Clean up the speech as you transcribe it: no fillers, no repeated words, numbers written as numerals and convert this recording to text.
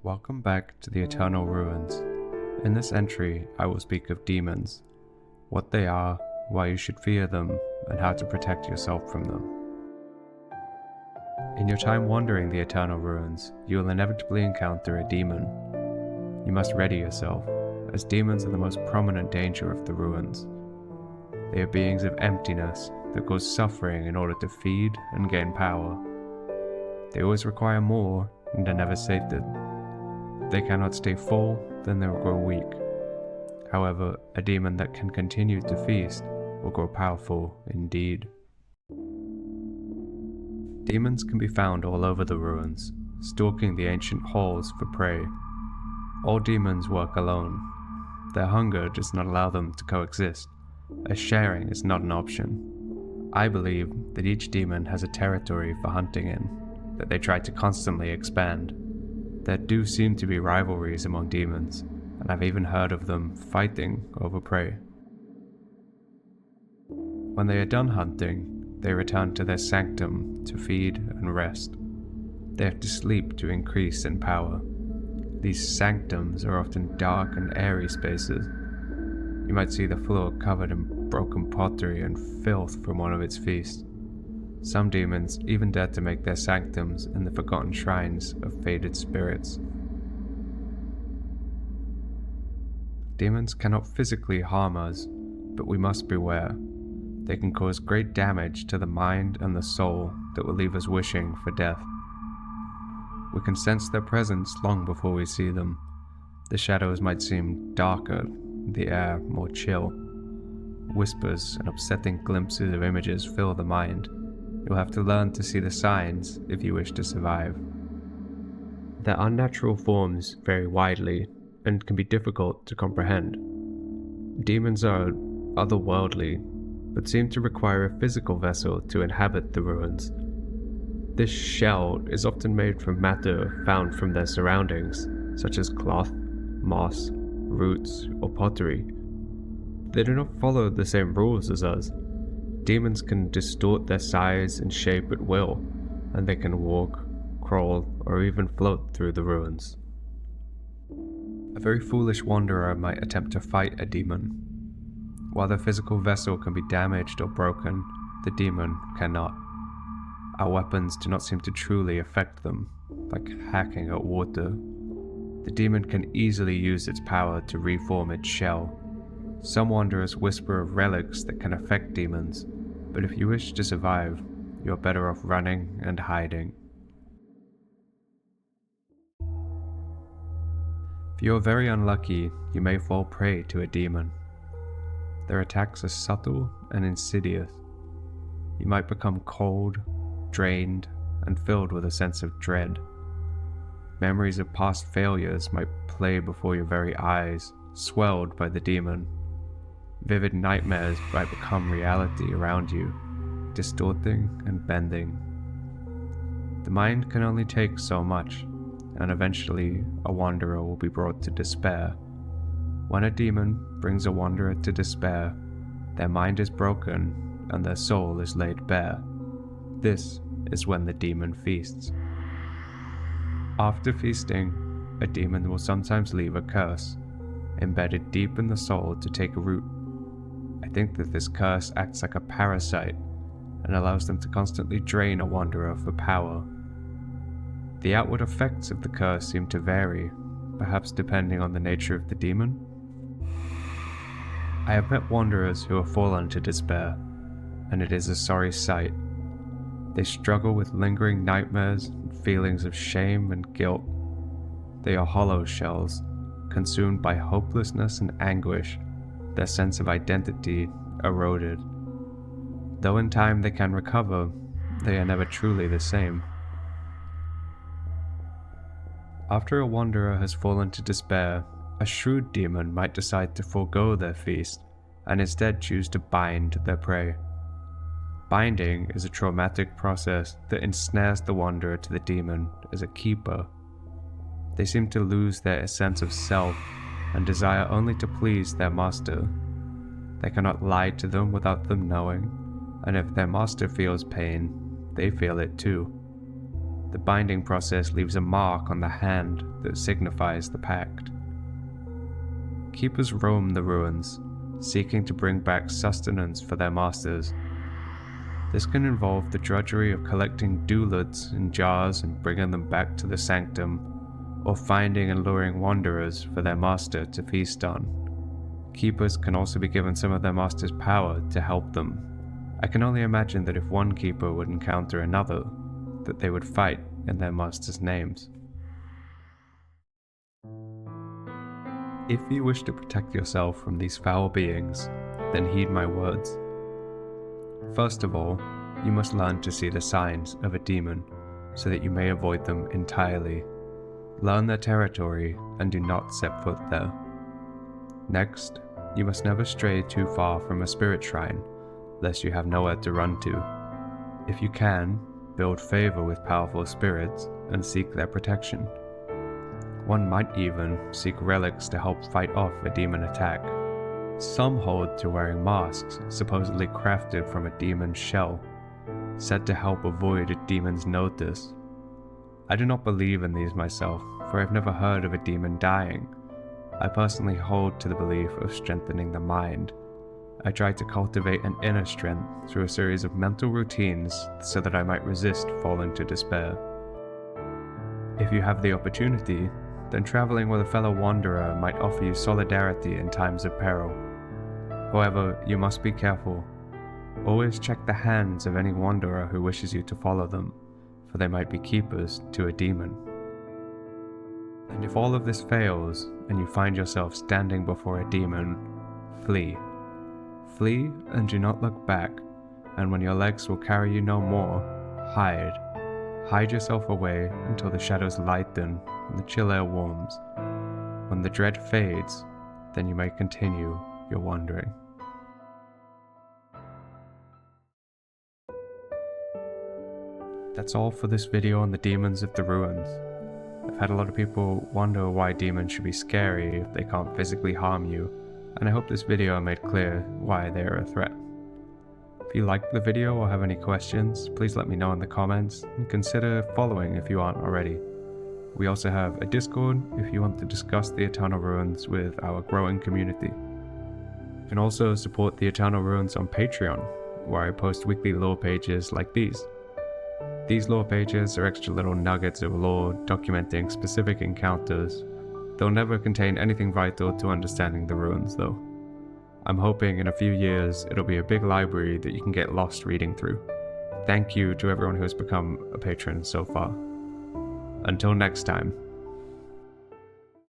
Welcome back to the Eternal Ruins. In this entry, I will speak of demons, what they are, why you should fear them, and how to protect yourself from them. In your time wandering the Eternal Ruins, you will inevitably encounter a demon. You must ready yourself, as demons are the most prominent danger of the ruins. They are beings of emptiness that cause suffering in order to feed and gain power. They always require more and are never sated. If they cannot stay full, then they will grow weak. However, a demon that can continue to feast will grow powerful indeed. Demons can be found all over the ruins, stalking the ancient halls for prey. All demons work alone. Their hunger does not allow them to coexist, as sharing is not an option. I believe that each demon has a territory for hunting in, that they try to constantly expand. There do seem to be rivalries among demons, and I've even heard of them fighting over prey. When they are done hunting, they return to their sanctum to feed and rest. They have to sleep to increase in power. These sanctums are often dark and airy spaces. You might see the floor covered in broken pottery and filth from one of its feasts. Some demons even dare to make their sanctums in the forgotten shrines of faded spirits. Demons cannot physically harm us, but we must beware. They can cause great damage to the mind and the soul that will leave us wishing for death. We can sense their presence long before we see them. The shadows might seem darker, the air more chill. Whispers and upsetting glimpses of images fill the mind. You'll have to learn to see the signs if you wish to survive. Their unnatural forms vary widely and can be difficult to comprehend. Demons are otherworldly, but seem to require a physical vessel to inhabit the ruins. This shell is often made from matter found from their surroundings, such as cloth, moss, roots, or pottery. They do not follow the same rules as us. Demons can distort their size and shape at will, and they can walk, crawl, or even float through the ruins. A very foolish wanderer might attempt to fight a demon. While their physical vessel can be damaged or broken, the demon cannot. Our weapons do not seem to truly affect them, like hacking at water. The demon can easily use its power to reform its shell. Some wanderers whisper of relics that can affect demons, but if you wish to survive, you are better off running and hiding. If you are very unlucky, you may fall prey to a demon. Their attacks are subtle and insidious. You might become cold, drained, and filled with a sense of dread. Memories of past failures might play before your very eyes, swelled by the demon. Vivid nightmares might become reality around you, distorting and bending. The mind can only take so much, and eventually a wanderer will be brought to despair. When a demon brings a wanderer to despair, their mind is broken and their soul is laid bare. This is when the demon feasts. After feasting, a demon will sometimes leave a curse, embedded deep in the soul to take root. I think that this curse acts like a parasite and allows them to constantly drain a wanderer for power. The outward effects of the curse seem to vary, perhaps depending on the nature of the demon. I have met wanderers who have fallen to despair, and it is a sorry sight. They struggle with lingering nightmares and feelings of shame and guilt. They are hollow shells, consumed by hopelessness and anguish, their sense of identity eroded. Though in time they can recover, they are never truly the same. After a wanderer has fallen to despair, a shrewd demon might decide to forego their feast and instead choose to bind their prey. Binding is a traumatic process that ensnares the wanderer to the demon as a keeper. They seem to lose their sense of self and desire only to please their master. They cannot lie to them without them knowing, and if their master feels pain, they feel it too. The binding process leaves a mark on the hand that signifies the pact. Keepers roam the ruins, seeking to bring back sustenance for their masters. This can involve the drudgery of collecting doulots in jars and bringing them back to the sanctum, or finding and luring wanderers for their master to feast on. Keepers can also be given some of their master's power to help them. I can only imagine that if one keeper would encounter another, that they would fight in their master's names. If you wish to protect yourself from these foul beings, then heed my words. First of all, you must learn to see the signs of a demon, so that you may avoid them entirely. Learn their territory and do not set foot there. Next, you must never stray too far from a spirit shrine, lest you have nowhere to run to. If you can, build favor with powerful spirits and seek their protection. One might even seek relics to help fight off a demon attack. Some hold to wearing masks supposedly crafted from a demon's shell, said to help avoid a demon's notice. I do not believe in these myself, for I've never heard of a demon dying. I personally hold to the belief of strengthening the mind. I try to cultivate an inner strength through a series of mental routines so that I might resist falling to despair. If you have the opportunity, then traveling with a fellow wanderer might offer you solidarity in times of peril. However, you must be careful. Always check the hands of any wanderer who wishes you to follow them, for they might be keepers to a demon. And if all of this fails, and you find yourself standing before a demon, flee. Flee and do not look back, and when your legs will carry you no more, hide. Hide yourself away until the shadows lighten and the chill air warms. When the dread fades, then you may continue your wandering. That's all for this video on the demons of the ruins. I've had a lot of people wonder why demons should be scary if they can't physically harm you, and I hope this video made clear why they are a threat. If you liked the video or have any questions, please let me know in the comments, and consider following if you aren't already. We also have a Discord if you want to discuss the Eternal Ruins with our growing community. You can also support the Eternal Ruins on Patreon, where I post weekly lore pages like these. These lore pages are extra little nuggets of lore documenting specific encounters. They'll never contain anything vital to understanding the ruins though. I'm hoping in a few years it'll be a big library that you can get lost reading through. Thank you to everyone who has become a patron so far. Until next time.